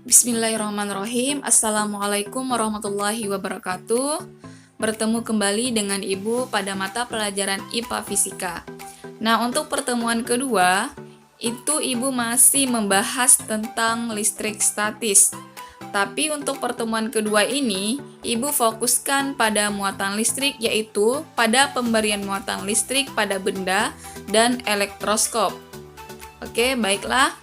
Bismillahirrahmanirrahim. Assalamualaikum warahmatullahi wabarakatuh. Bertemu kembali dengan Ibu pada mata pelajaran IPA Fisika. Nah, untuk pertemuan kedua, itu Ibu masih membahas tentang listrik statis. Tapi untuk pertemuan kedua ini, Ibu fokuskan pada muatan listrik, yaitu pada pemberian muatan listrik pada benda dan elektroskop. Oke, baiklah.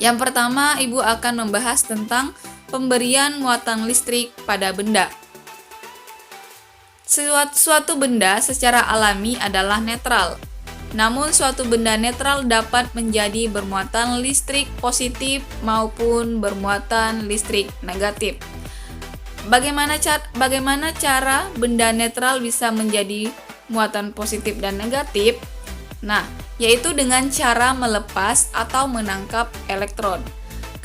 Yang pertama, Ibu akan membahas tentang pemberian muatan listrik pada benda. Suatu benda secara alami adalah netral. Namun, suatu benda netral dapat menjadi bermuatan listrik positif maupun bermuatan listrik negatif. Bagaimana cara benda netral bisa menjadi muatan positif dan negatif? Nah, yaitu dengan cara melepas atau menangkap elektron.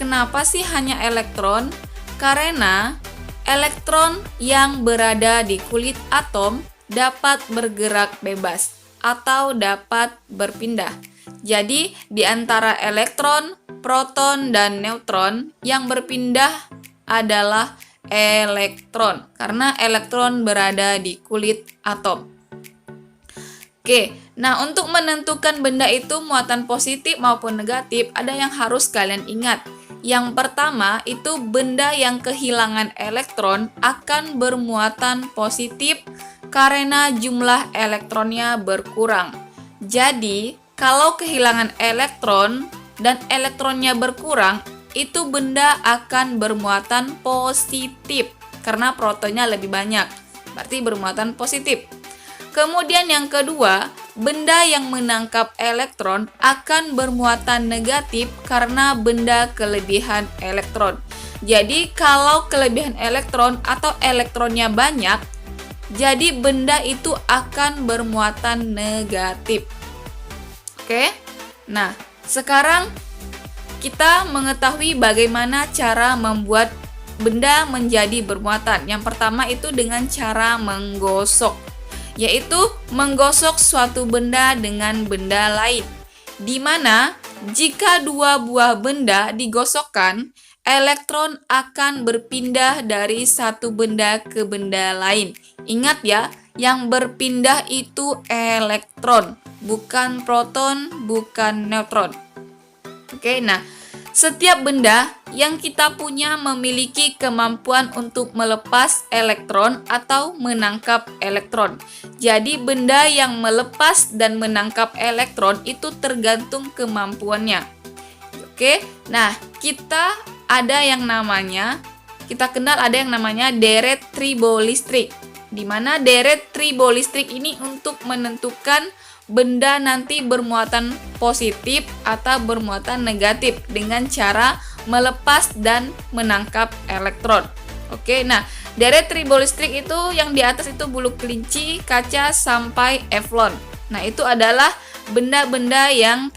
Kenapa sih hanya elektron? Karena elektron yang berada di kulit atom dapat bergerak bebas atau dapat berpindah. Jadi, di antara elektron, proton, dan neutron yang berpindah adalah elektron, karena elektron berada di kulit atom. Oke, nah untuk menentukan benda itu muatan positif maupun negatif, ada yang harus kalian ingat. Yang pertama, itu benda yang kehilangan elektron akan bermuatan positif karena jumlah elektronnya berkurang. Jadi, kalau kehilangan elektron dan elektronnya berkurang, itu benda akan bermuatan positif karena protonnya lebih banyak. Berarti bermuatan positif. Kemudian yang kedua, benda yang menangkap elektron akan bermuatan negatif karena benda kelebihan elektron. Jadi kalau kelebihan elektron atau elektronnya banyak, jadi benda itu akan bermuatan negatif. Oke? Nah, sekarang kita mengetahui bagaimana cara membuat benda menjadi bermuatan. Yang pertama itu dengan cara menggosok, yaitu menggosok suatu benda dengan benda lain, di mana jika dua buah benda digosokkan, elektron akan berpindah dari satu benda ke benda lain. Ingat ya, yang berpindah itu elektron, bukan proton, bukan neutron. Oke, nah, setiap benda yang kita punya memiliki kemampuan untuk melepas elektron atau menangkap elektron. Jadi benda yang melepas dan menangkap elektron itu tergantung kemampuannya. Oke, nah kita kenal ada yang namanya deret tribolistrik. Di mana deret tribolistrik ini untuk menentukan benda nanti bermuatan positif atau bermuatan negatif dengan cara melepas dan menangkap elektron. Oke, nah deret tribolistrik itu yang di atas itu bulu kelinci, kaca, sampai Eflon. Nah, itu adalah benda-benda yang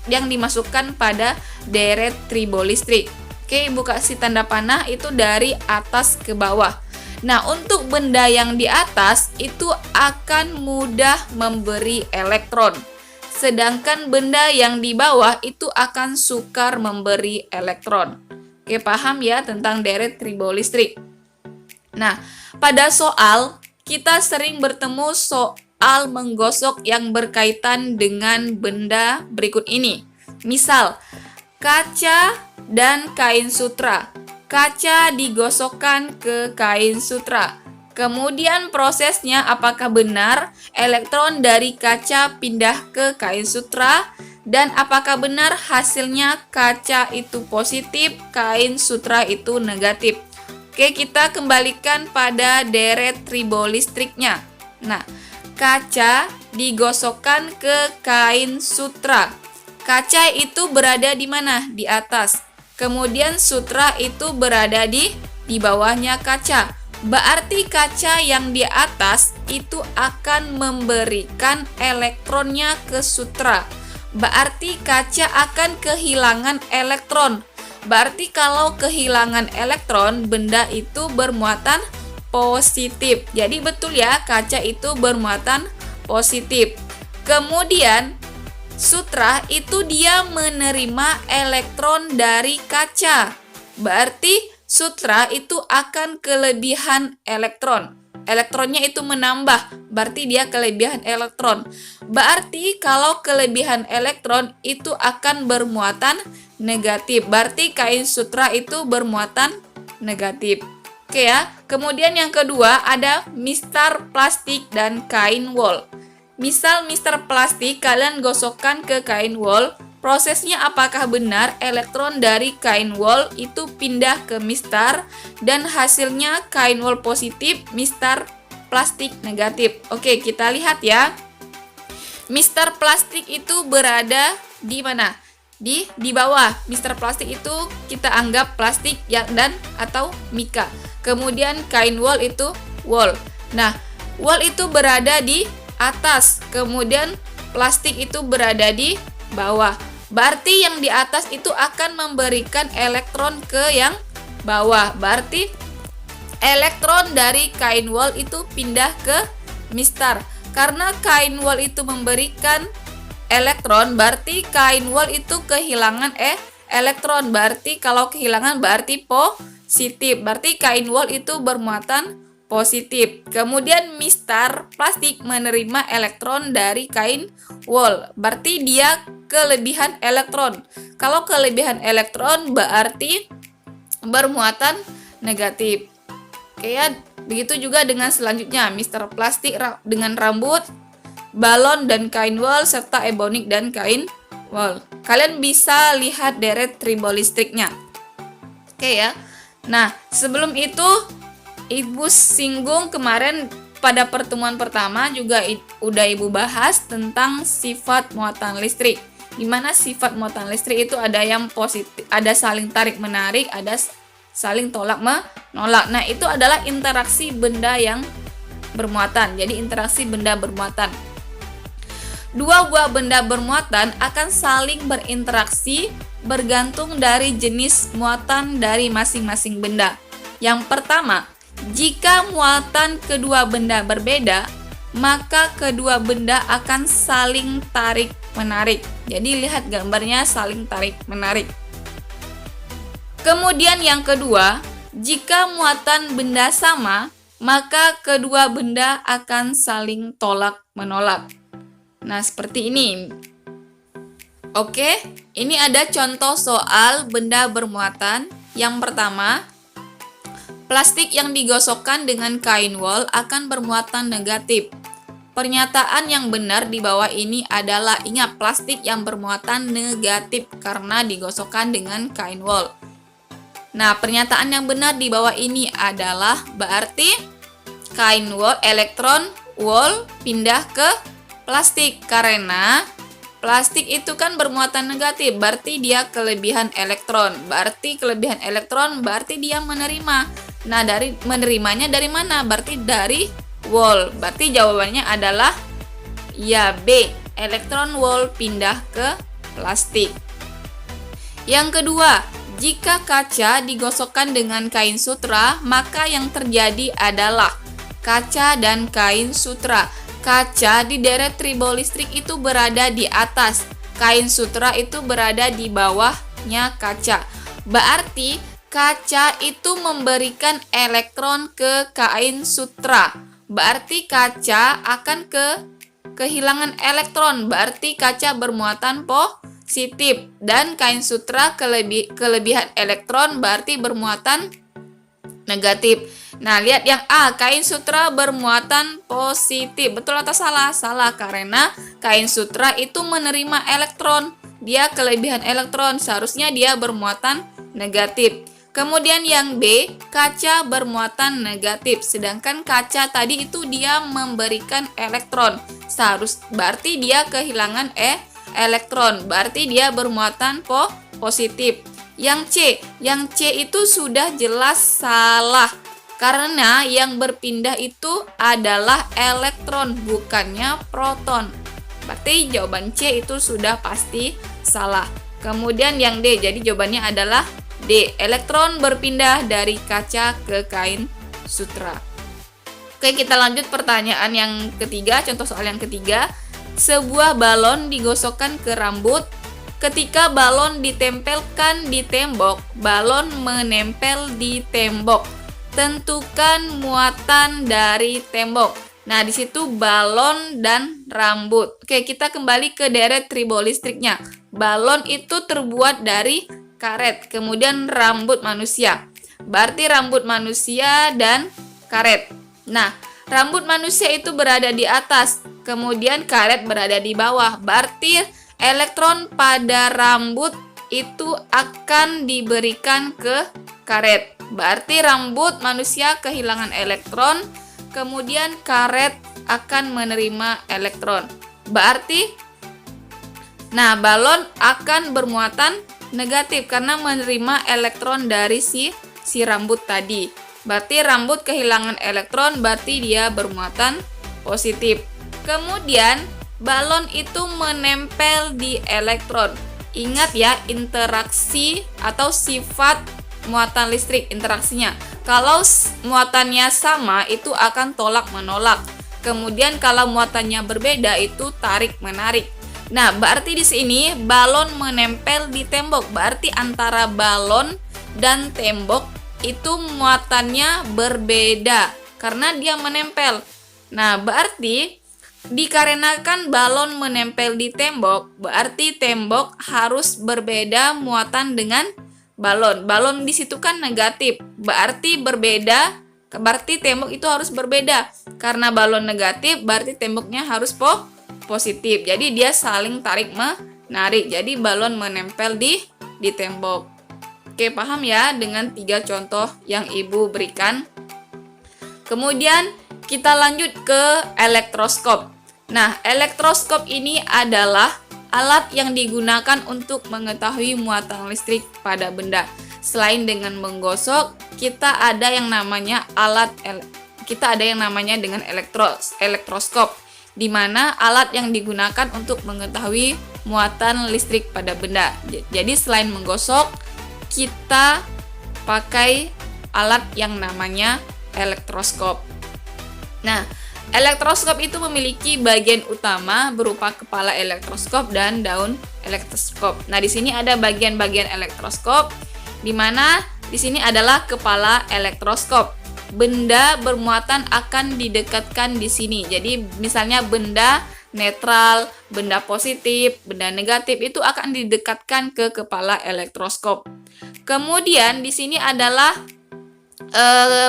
dimasukkan pada deret tribolistrik. Oke, Ibu kasih tanda panah itu dari atas ke bawah. Nah, untuk benda yang di atas itu akan mudah memberi elektron. Sedangkan benda yang di bawah itu akan sukar memberi elektron. Oke, paham ya tentang deret tribolistrik? Nah, pada soal kita sering bertemu soal menggosok yang berkaitan dengan benda berikut ini. Misal, kaca dan kain sutra. Kaca digosokkan ke kain sutra. Kemudian prosesnya apakah benar elektron dari kaca pindah ke kain sutra dan apakah benar hasilnya kaca itu positif, kain sutra itu negatif. Oke, kita kembalikan pada deret tribolistriknya. Nah, kaca digosokkan ke kain sutra. Kaca itu berada di mana? Di atas. Kemudian sutra itu berada di bawahnya kaca. Berarti kaca yang di atas itu akan memberikan elektronnya ke sutra. Berarti kaca akan kehilangan elektron. Berarti kalau kehilangan elektron, benda itu bermuatan positif. Jadi betul ya, kaca itu bermuatan positif. Kemudian sutra itu dia menerima elektron dari kaca. Berarti sutra itu akan kelebihan elektron. Elektronnya itu menambah, berarti dia kelebihan elektron. Berarti kalau kelebihan elektron itu akan bermuatan negatif. Berarti kain sutra itu bermuatan negatif. Oke ya. Kemudian yang kedua ada mistar plastik dan kain wol. Misal mistar plastik kalian gosokkan ke kain wol. Prosesnya apakah benar elektron dari kain wol itu pindah ke mistar dan hasilnya kain wol positif, mistar plastik negatif. Oke, kita lihat ya. Mistar plastik itu berada di mana? Di bawah. Mistar plastik itu kita anggap plastik dan atau mika. Kemudian kain wol itu wol. Nah, wol itu berada di atas, kemudian plastik itu berada di bawah. Berarti yang di atas itu akan memberikan elektron ke yang bawah. Berarti elektron dari kain wol itu pindah ke mistar. Karena kain wol itu memberikan elektron, berarti kain wol itu kehilangan elektron. Berarti kalau kehilangan berarti positif. Berarti kain wol itu bermuatan positif. Kemudian mistar plastik menerima elektron dari kain wol. Berarti dia kelebihan elektron. Kalau kelebihan elektron berarti bermuatan negatif. Oke ya, begitu juga dengan selanjutnya. Mistar plastik dengan rambut, balon dan kain wol serta ebonik dan kain wol. Kalian bisa lihat deret tribolistriknya. Oke ya. Nah, sebelum itu Ibu singgung kemarin pada pertemuan pertama juga udah Ibu bahas tentang sifat muatan listrik. Di mana sifat muatan listrik itu ada yang positif, ada saling tarik menarik, ada saling tolak menolak. Nah, itu adalah interaksi benda yang bermuatan. Jadi interaksi benda bermuatan. Dua buah benda bermuatan akan saling berinteraksi bergantung dari jenis muatan dari masing-masing benda. Yang pertama, jika muatan kedua benda berbeda, maka kedua benda akan saling tarik-menarik. Jadi lihat gambarnya saling tarik-menarik. Kemudian yang kedua, jika muatan benda sama, maka kedua benda akan saling tolak-menolak. Nah, seperti ini. Oke, ini ada contoh soal benda bermuatan. Yang pertama, plastik yang digosokkan dengan kain wol akan bermuatan negatif. Pernyataan yang benar di bawah ini adalah ingat plastik yang bermuatan negatif karena digosokkan dengan kain wol. Nah, pernyataan yang benar di bawah ini adalah berarti kain wol, elektron wol pindah ke plastik karena plastik itu kan bermuatan negatif, berarti dia kelebihan elektron. Berarti kelebihan elektron berarti dia menerima. Nah, dari menerimanya dari mana? Berarti dari wol. Berarti jawabannya adalah ya B. Elektron wol pindah ke plastik. Yang kedua, jika kaca digosokkan dengan kain sutra, maka yang terjadi adalah kaca dan kain sutra. Kaca di deret tribolistrik itu berada di atas, kain sutra itu berada di bawahnya kaca. Berarti kaca itu memberikan elektron ke kain sutra. Berarti kaca akan kehilangan elektron. Berarti kaca bermuatan positif dan kain sutra kelebihan elektron berarti bermuatan negatif. Nah, lihat yang A, kain sutra bermuatan positif. Betul atau salah? Salah, karena kain sutra itu menerima elektron. Dia kelebihan elektron, seharusnya dia bermuatan negatif. Kemudian yang B, kaca bermuatan negatif. Sedangkan kaca tadi itu dia memberikan elektron. Berarti dia kehilangan elektron. Berarti dia bermuatan positif. Yang C itu sudah jelas salah. Karena yang berpindah itu adalah elektron, bukannya proton. Berarti jawaban C itu sudah pasti salah. Kemudian yang D, jadi jawabannya adalah D. Elektron berpindah dari kaca ke kain sutra. Oke, kita lanjut pertanyaan yang ketiga, contoh soal yang ketiga. sebuah balon digosokkan ke rambut. Ketika balon ditempelkan di tembok, balon menempel di tembok. Tentukan muatan dari tembok. Nah, di situ balon dan rambut. Oke, kita kembali ke deret tribolistriknya. Balon itu terbuat dari karet, kemudian rambut manusia. Berarti rambut manusia dan karet. Nah, rambut manusia itu berada di atas, kemudian karet berada di bawah. Berarti elektron pada rambut itu akan diberikan ke karet. Berarti rambut manusia kehilangan elektron, kemudian karet akan menerima elektron. Berarti, nah, balon akan bermuatan negatif karena menerima elektron dari si rambut tadi. Berarti rambut kehilangan elektron, berarti dia bermuatan positif. Kemudian balon itu menempel di elektron. Ingat ya, interaksi atau sifat muatan listrik, interaksinya. Kalau muatannya sama, itu akan tolak-menolak. Kemudian kalau muatannya berbeda, itu tarik-menarik. Nah, berarti di sini balon menempel di tembok. Berarti antara balon dan tembok itu muatannya berbeda karena dia menempel. Nah, berarti dikarenakan balon menempel di tembok, berarti tembok harus berbeda muatan dengan balon. Balon di situ kan negatif, berarti berbeda, berarti tembok itu harus berbeda. Karena balon negatif, berarti temboknya harus positif. Jadi dia saling tarik menarik. Jadi balon menempel di tembok. Oke, paham ya dengan 3 contoh yang Ibu berikan. Kemudian kita lanjut ke elektroskop. Nah, elektroskop ini adalah alat yang digunakan untuk mengetahui muatan listrik pada benda. Selain dengan menggosok, kita ada yang namanya dengan elektroskop, di mana alat yang digunakan untuk mengetahui muatan listrik pada benda. Jadi selain menggosok, kita pakai alat yang namanya elektroskop. Nah, elektroskop itu memiliki bagian utama berupa kepala elektroskop dan daun elektroskop. Nah, di sini ada bagian-bagian elektroskop, di mana di sini adalah kepala elektroskop. Benda bermuatan akan didekatkan di sini. Jadi, misalnya benda netral, benda positif, benda negatif itu akan didekatkan ke kepala elektroskop. Kemudian di sini adalah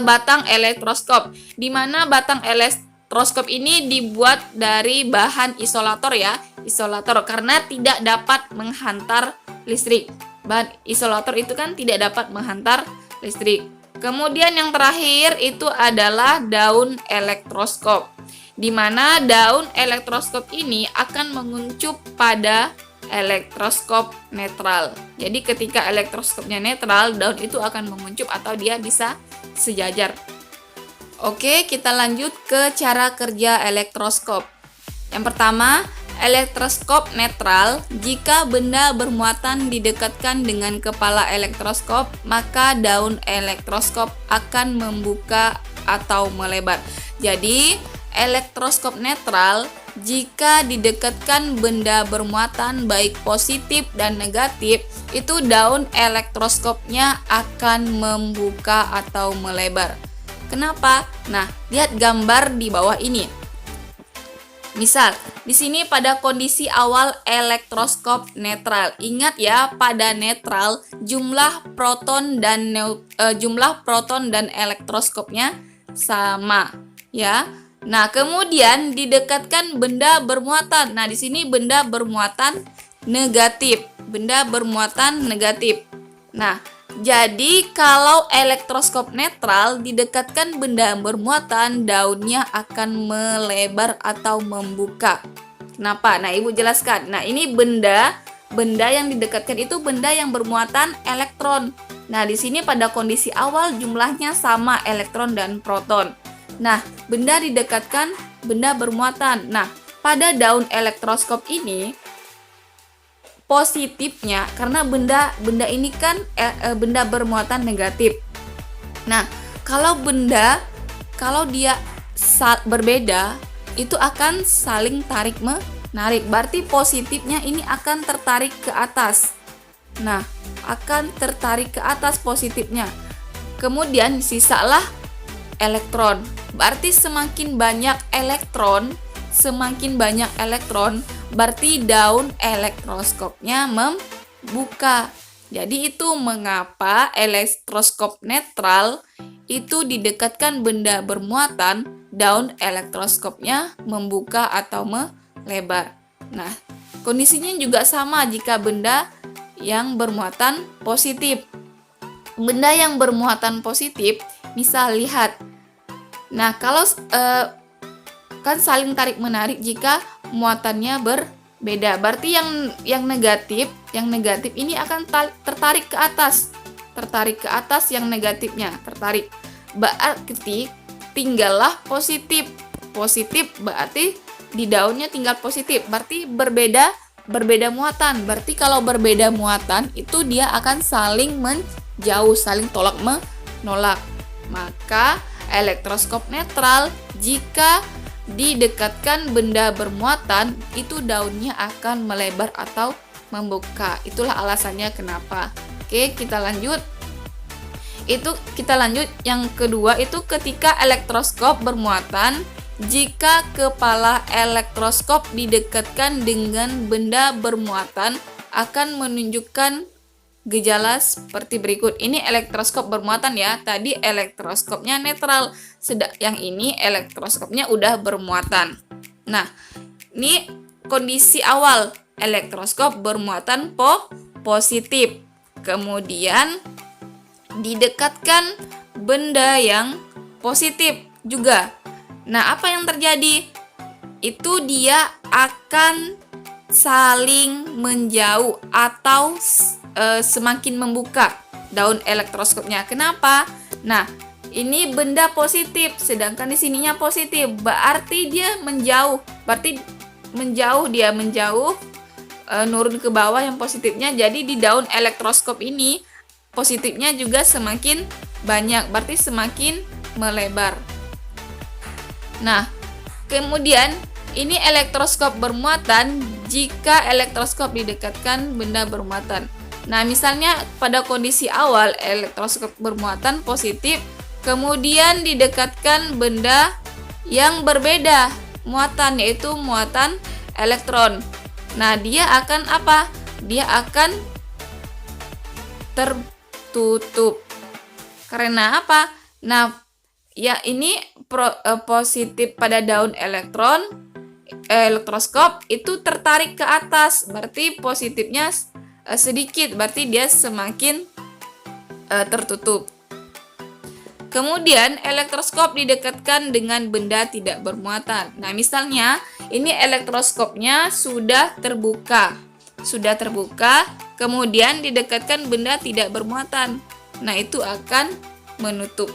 batang elektroskop, di mana batang elektroskop ini dibuat dari bahan isolator ya, isolator karena tidak dapat menghantar listrik. Bahan isolator itu kan tidak dapat menghantar listrik. Kemudian yang terakhir itu adalah daun elektroskop, di mana daun elektroskop ini akan menguncup pada elektroskop netral. Jadi ketika elektroskopnya netral, daun itu akan menguncup atau dia bisa sejajar. Oke, kita lanjut ke cara kerja elektroskop. Yang pertama, elektroskop netral. Jika benda bermuatan didekatkan dengan kepala elektroskop, maka daun elektroskop akan membuka atau melebar. Jadi, elektroskop netral jika didekatkan benda bermuatan baik positif dan negatif, itu daun elektroskopnya akan membuka atau melebar. Kenapa? Nah, lihat gambar di bawah ini. Misal, di sini pada kondisi awal elektroskop netral. Ingat ya, pada netral jumlah proton dan elektroskopnya sama, ya. Nah, kemudian didekatkan benda bermuatan. Nah, di sini benda bermuatan negatif. Benda bermuatan negatif. Nah, jadi kalau elektroskop netral didekatkan benda bermuatan, daunnya akan melebar atau membuka. Kenapa? Nah, Ibu jelaskan. Nah, ini benda yang didekatkan itu benda yang bermuatan elektron. Nah, di sini pada kondisi awal jumlahnya sama elektron dan proton. Nah, benda didekatkan benda bermuatan. Nah, pada daun elektroskop ini positifnya karena benda ini kan benda bermuatan negatif. Nah, kalau dia berbeda itu akan saling tarik narik, berarti positifnya ini akan tertarik ke atas. Nah, akan tertarik ke atas positifnya. Kemudian sisalah elektron. Berarti semakin banyak elektron, berarti daun elektroskopnya membuka. Jadi itu mengapa elektroskop netral itu didekatkan benda bermuatan, daun elektroskopnya membuka atau melebar. Nah, kondisinya juga sama jika benda yang bermuatan positif. Benda yang bermuatan positif, misal lihat. Nah, kalau kan saling tarik menarik jika muatannya berbeda. Berarti yang negatif ini akan tertarik ke atas yang negatifnya, tertarik. Berarti tinggallah positif. Positif berarti di daunnya tinggal positif. Berarti berbeda muatan. Berarti kalau berbeda muatan itu dia akan saling menjauh, saling tolak menolak. Maka elektroskop netral jika didekatkan benda bermuatan itu daunnya akan melebar atau membuka. Itulah alasannya kenapa. Oke, kita lanjut. Yang kedua itu ketika elektroskop bermuatan, jika kepala elektroskop didekatkan dengan benda bermuatan akan menunjukkan gejala seperti berikut. Ini elektroskop bermuatan ya. Tadi elektroskopnya netral, yang ini elektroskopnya udah bermuatan. Nah, ini kondisi awal elektroskop bermuatan positif. Kemudian didekatkan benda yang positif juga. Nah, apa yang terjadi? Itu dia akan saling menjauh atau semakin membuka daun elektroskopnya. Kenapa? Nah, ini benda positif, sedangkan di sininya positif, berarti dia menjauh. Berarti dia menjauh, nurun ke bawah yang positifnya. Jadi di daun elektroskop ini positifnya juga semakin banyak, berarti semakin melebar. Nah, kemudian ini elektroskop bermuatan jika elektroskop didekatkan benda bermuatan. Nah, misalnya pada kondisi awal elektroskop bermuatan positif, kemudian didekatkan benda yang berbeda muatan, yaitu muatan elektron. Nah, dia akan apa? Dia akan tertutup. Karena apa? Nah, ya ini positif pada daun elektroskop itu tertarik ke atas, berarti positifnya sedikit, berarti dia semakin tertutup. Kemudian elektroskop didekatkan dengan benda tidak bermuatan. Nah, misalnya ini elektroskopnya sudah terbuka, kemudian didekatkan benda tidak bermuatan. Nah, itu akan menutup.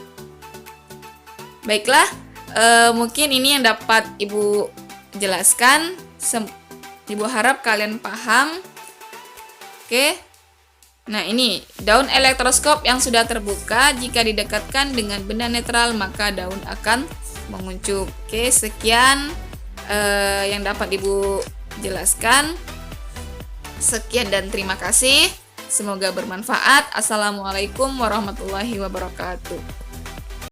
Baiklah, mungkin ini yang dapat Ibu jelaskan. Ibu harap kalian paham. Oke. Nah, ini daun elektroskop yang sudah terbuka, jika didekatkan dengan benda netral maka daun akan menguncup. Oke, sekian yang dapat Ibu jelaskan. Sekian dan terima kasih. Semoga bermanfaat. Assalamualaikum warahmatullahi wabarakatuh.